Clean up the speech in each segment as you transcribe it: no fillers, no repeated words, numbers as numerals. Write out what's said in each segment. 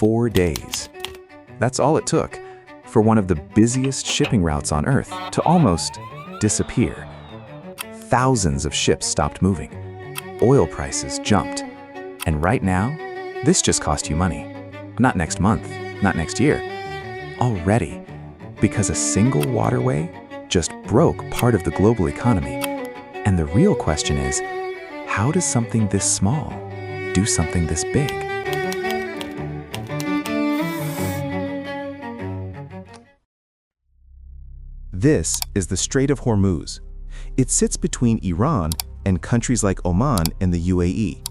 4 days. That's all it took for one of the busiest shipping routes on Earth to almost disappear. Thousands of ships stopped moving. Oil prices jumped. And right now, this just cost you money. Not next month, not next year. Already, because a single waterway just broke part of the global economy. And the real question is, how does something this small do something this big? This is the Strait of Hormuz. It sits between Iran and countries like Oman and the UAE.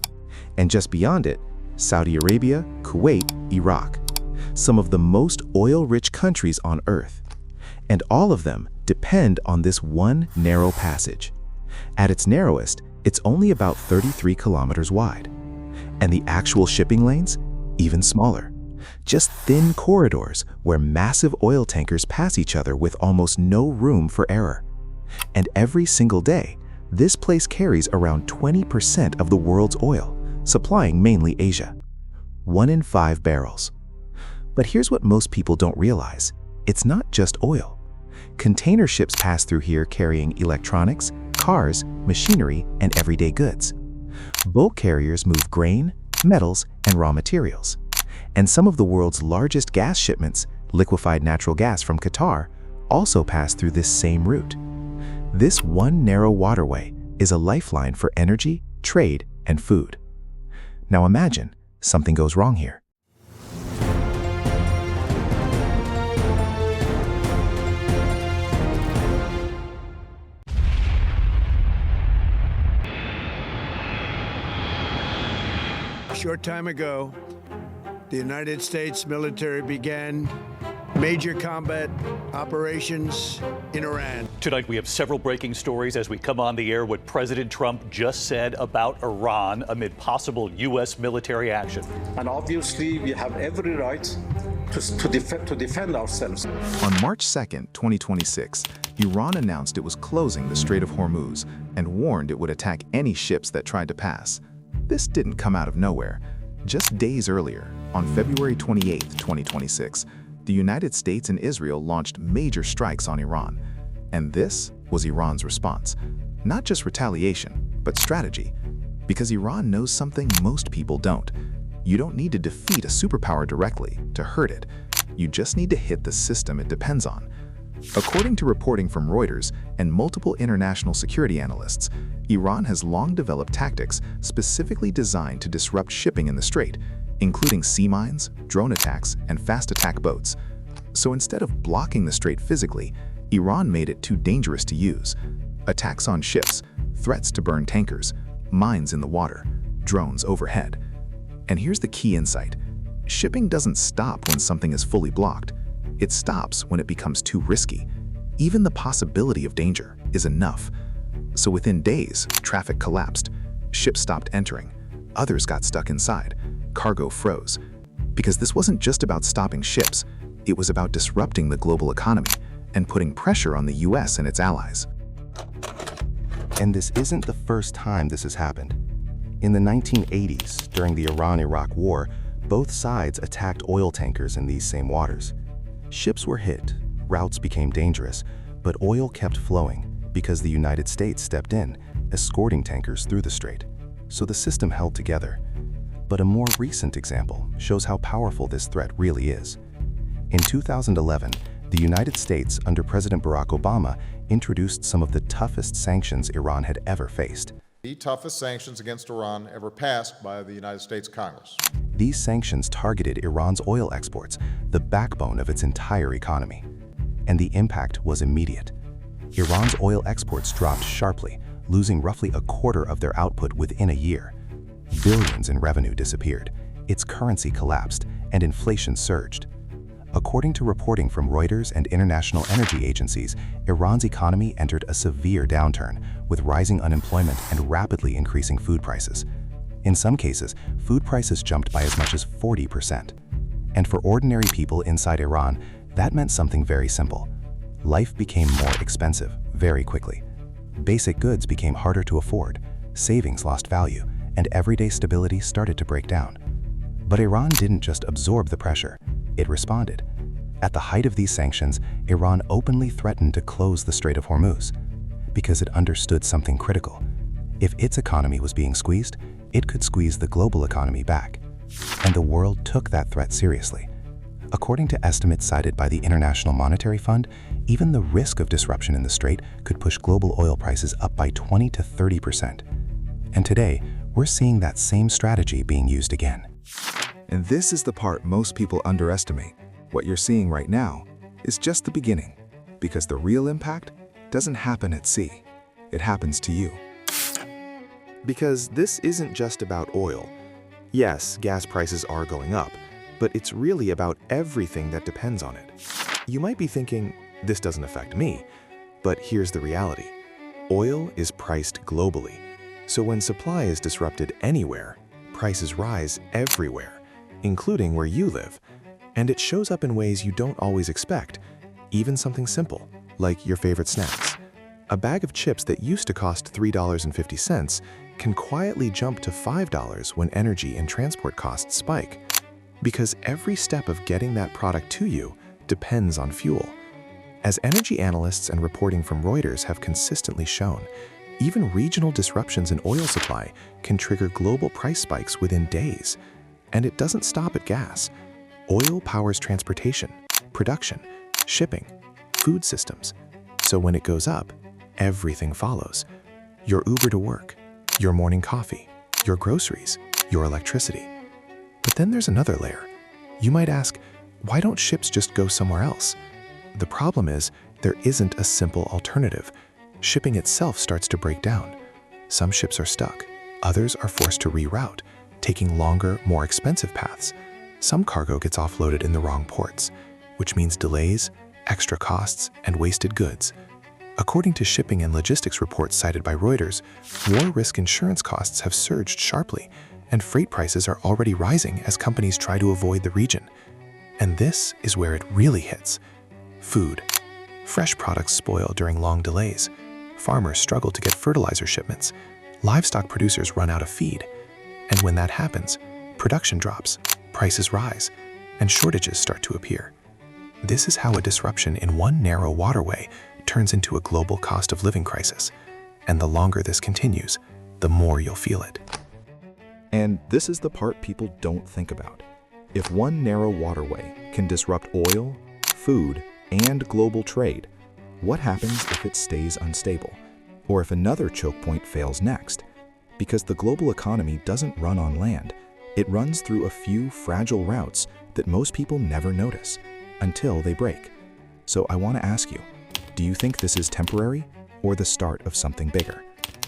And just beyond it, Saudi Arabia, Kuwait, Iraq. Some of the most oil-rich countries on Earth. And all of them depend on this one narrow passage. At its narrowest, it's only about 33 kilometers wide. And the actual shipping lanes? Even smaller. Just thin corridors where massive oil tankers pass each other with almost no room for error. And every single day, this place carries around 20% of the world's oil, supplying mainly Asia. 1 in 5 barrels. But here's what most people don't realize. It's not just oil. Container ships pass through here carrying electronics, cars, machinery, and everyday goods. Bulk carriers move grain, metals, and raw materials. And some of the world's largest gas shipments, liquefied natural gas from Qatar, also pass through this same route. This one narrow waterway is a lifeline for energy, trade, and food. Now imagine something goes wrong here. A short time ago, the United States military began major combat operations in Iran. Tonight, we have several breaking stories as we come on the air. What President Trump just said about Iran amid possible U.S. military action. And obviously, we have every right to defend ourselves. On March 2nd, 2026, Iran announced it was closing the Strait of Hormuz and warned it would attack any ships that tried to pass. This didn't come out of nowhere. Just days earlier, on February 28, 2026, the United States and Israel launched major strikes on Iran. And this was Iran's response. Not just retaliation, but strategy. Because Iran knows something most people don't. You don't need to defeat a superpower directly to hurt it. You just need to hit the system it depends on. According to reporting from Reuters and multiple international security analysts, Iran has long developed tactics specifically designed to disrupt shipping in the strait, including sea mines, drone attacks, and fast attack boats. So instead of blocking the strait physically, Iran made it too dangerous to use. Attacks on ships, threats to burn tankers, mines in the water, drones overhead. And here's the key insight. Shipping doesn't stop when something is fully blocked. It stops when it becomes too risky. Even the possibility of danger is enough. So within days, traffic collapsed. Ships stopped entering. Others got stuck inside. Cargo froze. Because this wasn't just about stopping ships. It was about disrupting the global economy and putting pressure on the US and its allies. And this isn't the first time this has happened. In the 1980s, during the Iran-Iraq War, both sides attacked oil tankers in these same waters. Ships were hit, routes became dangerous, but oil kept flowing because the United States stepped in, escorting tankers through the strait. So the system held together. But a more recent example shows how powerful this threat really is. In 2011, the United States, under President Barack Obama, introduced some of the toughest sanctions Iran had ever faced. The toughest sanctions against Iran ever passed by the United States Congress. These sanctions targeted Iran's oil exports, the backbone of its entire economy. And the impact was immediate. Iran's oil exports dropped sharply, losing roughly a quarter of their output within a year. Billions in revenue disappeared, its currency collapsed, and inflation surged. According to reporting from Reuters and international energy agencies, Iran's economy entered a severe downturn, with rising unemployment and rapidly increasing food prices. In some cases, food prices jumped by as much as 40%. And for ordinary people inside Iran, that meant something very simple. Life became more expensive very quickly. Basic goods became harder to afford, savings lost value, and everyday stability started to break down. But Iran didn't just absorb the pressure, it responded. At the height of these sanctions, Iran openly threatened to close the Strait of Hormuz because it understood something critical. If its economy was being squeezed, it could squeeze the global economy back. And the world took that threat seriously. According to estimates cited by the International Monetary Fund, even the risk of disruption in the strait could push global oil prices up by 20 to 30%. And today, we're seeing that same strategy being used again. And this is the part most people underestimate. What you're seeing right now is just the beginning, because the real impact doesn't happen at sea. It happens to you. Because this isn't just about oil. Yes, gas prices are going up, but it's really about everything that depends on it. You might be thinking, this doesn't affect me, but here's the reality. Oil is priced globally, so when supply is disrupted anywhere, prices rise everywhere, including where you live. And it shows up in ways you don't always expect, even something simple, like your favorite snacks. A bag of chips that used to cost $3.50 can quietly jump to $5 when energy and transport costs spike. Because every step of getting that product to you depends on fuel. As energy analysts and reporting from Reuters have consistently shown, even regional disruptions in oil supply can trigger global price spikes within days. And it doesn't stop at gas. Oil powers transportation, production, shipping, food systems. So when it goes up, everything follows. Your Uber to work, your morning coffee, your groceries, your electricity. But then there's another layer. You might ask, why don't ships just go somewhere else? The problem is, there isn't a simple alternative. Shipping itself starts to break down. Some ships are stuck, others are forced to reroute, taking longer, more expensive paths. Some cargo gets offloaded in the wrong ports, which means delays, extra costs, and wasted goods. According to shipping and logistics reports cited by Reuters, war risk insurance costs have surged sharply, and freight prices are already rising as companies try to avoid the region. And this is where it really hits. Food. Fresh products spoil during long delays. Farmers struggle to get fertilizer shipments. Livestock producers run out of feed. And when that happens, production drops, prices rise, and shortages start to appear. This is how a disruption in one narrow waterway turns into a global cost of living crisis. And the longer this continues, the more you'll feel it. And this is the part people don't think about. If one narrow waterway can disrupt oil, food, and global trade, what happens if it stays unstable? Or if another choke point fails next? Because the global economy doesn't run on land. It runs through a few fragile routes that most people never notice until they break. So I want to ask you, do you think this is temporary or the start of something bigger?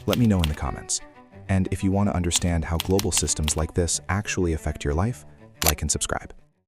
Let me know in the comments. And if you want to understand how global systems like this actually affect your life, like and subscribe.